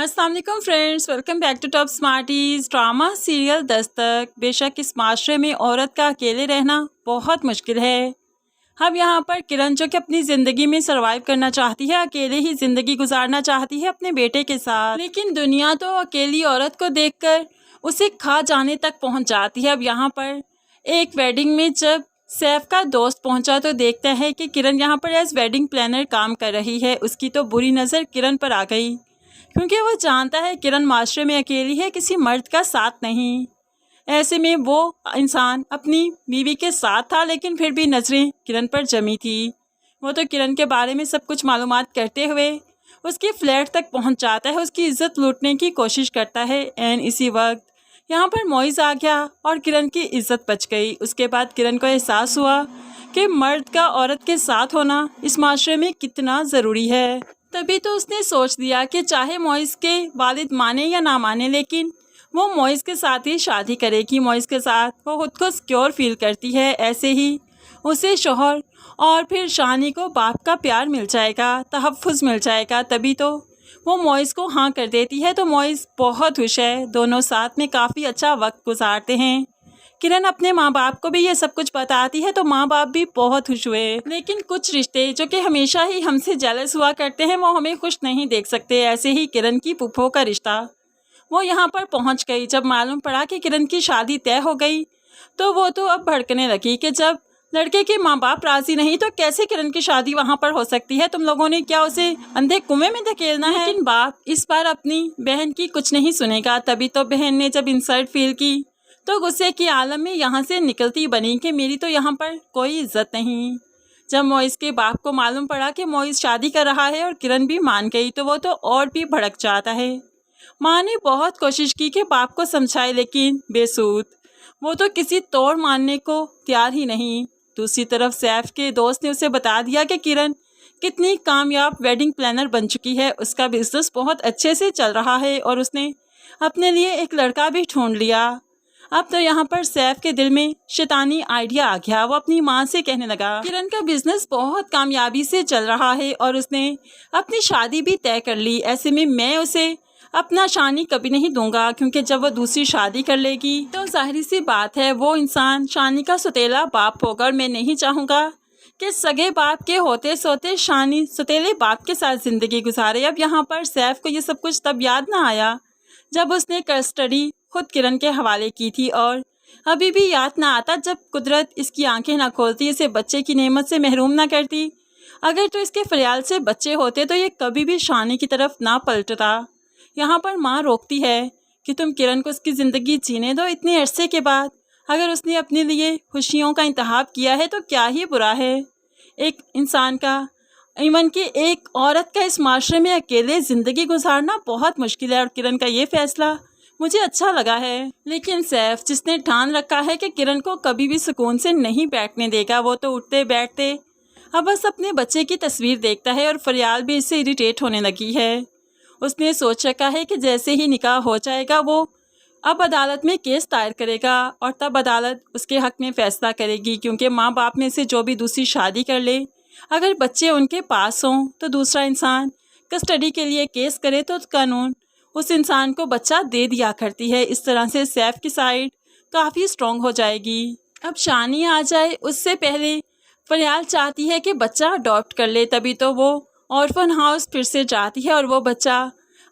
अस्सलाम वालेकुम friends, welcome back to top smarties. Drama serial Dastak. बेशक इस माशरे में औरत का अकेले रहना बहुत मुश्किल है। अब यहाँ पर किरण जो कि अपनी ज़िंदगी में सर्वाइव करना चाहती है, अकेले ही ज़िंदगी गुजारना चाहती है अपने बेटे के साथ, लेकिन दुनिया तो अकेली औरत को देखकर उसे खा जाने तक पहुँच जाती है। अब यहाँ पर एक वेडिंग में जब सैफ का दोस्त पहुंचा तो देखता है कि किरण यहाँ पर एज वेडिंग प्लानर काम कर रही है। उसकी तो बुरी नज़र किरण पर आ गई, क्योंकि वो जानता है किरण माशरे में अकेली है, किसी मर्द का साथ नहीं। ऐसे में वो इंसान अपनी बीवी के साथ था, लेकिन फिर भी नज़रें किरण पर जमी थी। वो तो किरण के बारे में सब कुछ मालूमात करते हुए उसके फ्लैट तक पहुंच जाता है, उसकी इज्जत लूटने की कोशिश करता है। एंड इसी वक्त यहाँ पर मोइज़ आ गया और किरण की इज्जत बच गई। उसके बाद किरण को एहसास हुआ कि मर्द का औरत के साथ होना इस माशरे में कितना ज़रूरी है। तभी तो उसने सोच लिया कि चाहे मोइज़ के वालिद माने या ना माने, लेकिन वो मोइज़ के साथ ही शादी करेगी। मोइज़ के साथ वो खुद को सिक्योर फील करती है। ऐसे ही उसे शोहर और फिर शानी को बाप का प्यार मिल जाएगा, तहफ़्फ़ुज़ मिल जाएगा। तभी तो वो मोइज़ को हाँ कर देती है। तो मोइज़ बहुत खुश है, दोनों साथ में काफ़ी अच्छा वक्त गुजारते हैं। किरण अपने माँ बाप को भी ये सब कुछ बताती है तो माँ बाप भी बहुत खुश हुए। लेकिन कुछ रिश्ते जो कि हमेशा ही हमसे जेलस हुआ करते हैं, वो हमें खुश नहीं देख सकते। ऐसे ही किरण की फूफो का रिश्ता, वो यहाँ पर पहुँच गई। जब मालूम पड़ा कि किरण की शादी तय हो गई तो वो तो अब भड़कने लगी कि जब लड़के के माँ बाप राजी नहीं तो कैसे किरण की शादी वहाँ पर हो सकती है। तुम लोगों ने क्या उसे अंधे कुएं में धकेलना है। लेकिन बाप इस बार अपनी बहन की कुछ नहीं सुनेगा। तभी तो बहन ने जब इंसल्ट फील की तो गुस्से की आलम में यहाँ से निकलती बनी कि मेरी तो यहाँ पर कोई इज्जत नहीं। जब मोइज़ के बाप को मालूम पड़ा कि मोइज़ शादी कर रहा है और किरण भी मान गई तो वो तो और भी भड़क जाता है। माँ ने बहुत कोशिश की कि बाप को समझाए, लेकिन बेसूद, वो तो किसी तौर मानने को तैयार ही नहीं। दूसरी तरफ सैफ के दोस्त ने उसे बता दिया कि किरण कितनी कामयाब वेडिंग प्लानर बन चुकी है, उसका बिजनेस बहुत अच्छे से चल रहा है और उसने अपने लिए एक लड़का भी ढूंढ लिया। अब तो यहाँ पर सैफ के दिल में शैतानी आइडिया आ गया। वो अपनी माँ से कहने लगा किरण का बिजनेस बहुत कामयाबी से चल रहा है और उसने अपनी शादी भी तय कर ली। ऐसे में मैं उसे अपना शानी कभी नहीं दूंगा, क्योंकि जब वो दूसरी शादी कर लेगी तो जाहिर सी बात है वो इंसान शानी का सुतेला बाप होगा। और मैं नहीं चाहूँगा कि सगे बाप के होते सोते शानी सुतेले बाप के साथ ज़िंदगी गुजारे। अब यहाँ पर सैफ को ये सब कुछ तब याद ना आया जब उसने कस्टडी खुद किरण के हवाले की थी, और अभी भी याद ना आता जब कुदरत इसकी आंखें ना खोलती, इसे बच्चे की नेमत से महरूम ना करती। अगर तो इसके फ़रियाल से बच्चे होते तो ये कभी भी शानी की तरफ ना पलटता। यहाँ पर माँ रोकती है कि तुम किरण को उसकी ज़िंदगी जीने दो। इतने अरसे के बाद अगर उसने अपने लिए खुशियों का इंतखाब किया है तो क्या ही बुरा है। एक इंसान का, इवन कि एक औरत का इस माशरे में अकेले ज़िंदगी गुजारना बहुत मुश्किल है, और किरण का ये फ़ैसला मुझे अच्छा लगा है। लेकिन सैफ, जिसने ठान रखा है कि किरण को कभी भी सुकून से नहीं बैठने देगा, वो तो उठते बैठते अब बस अपने बच्चे की तस्वीर देखता है और फरियाल भी इससे इरिटेट होने लगी है। उसने सोच रखा है कि जैसे ही निकाह हो जाएगा वो अब अदालत में केस दायर करेगा और तब अदालत उसके हक़ में फ़ैसला करेगी, क्योंकि माँ बाप में से जो भी दूसरी शादी कर ले, अगर बच्चे उनके पास हों तो दूसरा इंसान कस्टडी के लिए केस करे तो कानून उस इंसान को बच्चा दे दिया करती है। इस तरह से सैफ की साइड काफ़ी स्ट्रॉन्ग हो जाएगी। अब शानी आ जाए उससे पहले फरियाल चाहती है कि बच्चा अडॉप्ट कर ले। तभी तो वो ऑर्फन हाउस फिर से जाती है और वो बच्चा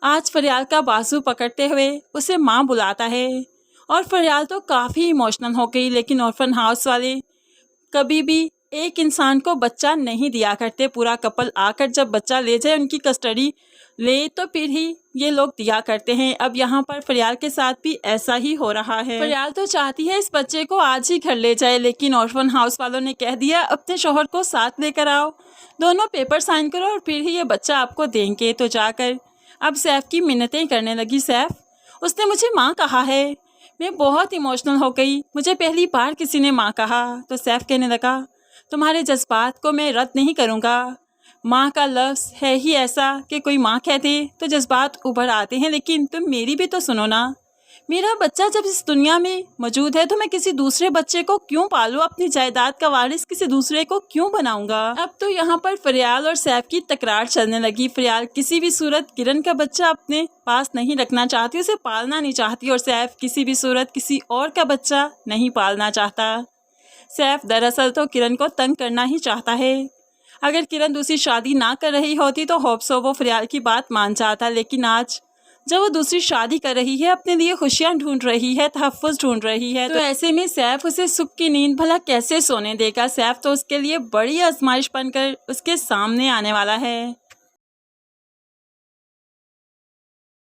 आज फरियाल का बाजू पकड़ते हुए उसे माँ बुलाता है, और फरियाल तो काफ़ी इमोशनल हो गई। लेकिन ऑर्फन हाउस वाले कभी भी एक इंसान को बच्चा नहीं दिया करते। पूरा कपल आकर जब बच्चा ले जाए, उनकी कस्टडी ले, तो फिर ही ये लोग दिया करते हैं। अब यहाँ पर फरियाल के साथ भी ऐसा ही हो रहा है। फरियाल तो चाहती है इस बच्चे को आज ही घर ले जाए, लेकिन ऑर्फन हाउस वालों ने कह दिया अपने शोहर को साथ लेकर आओ, दोनों पेपर साइन करो और फिर ही ये बच्चा आपको देंगे। तो जाकर अब सैफ की मिन्नतें करने लगी। सैफ, उसने मुझे माँ कहा है। मैं बहुत इमोशनल हो गई, मुझे पहली बार किसी ने माँ कहा। तो सैफ कहने लगा तुम्हारे जज्बात को मैं रद्द नहीं करूँगा, माँ का लफ्ज़ है ही ऐसा कि कोई माँ कहते तो जज्बात उभर आते हैं, लेकिन तुम मेरी भी तो सुनो ना। मेरा बच्चा जब इस दुनिया में मौजूद है तो मैं किसी दूसरे बच्चे को क्यों पालूं, अपनी जायदाद का वारिस किसी दूसरे को क्यों बनाऊंगा। अब तो यहाँ पर फरियाल और सैफ की तकरार चलने लगी। फरियाल किसी भी सूरत किरण का बच्चा अपने पास नहीं रखना चाहती, उसे पालना नहीं चाहती, और सैफ किसी भी सूरत किसी और का बच्चा नहीं पालना चाहता। सैफ दरअसल तो किरण को तंग करना ही चाहता है। अगर किरण दूसरी शादी ना कर रही होती तो होप्सो वो फरियाल की बात मान जाता, लेकिन आज जब वो दूसरी शादी कर रही है, अपने लिए खुशियां ढूंढ रही है, तहफ़्फ़ुज़ ढूंढ रही है, तो ऐसे में सैफ उसे सुख की नींद भला कैसे सोने देगा। सैफ तो उसके लिए बड़ी आजमाइश बनकर उसके सामने आने वाला है।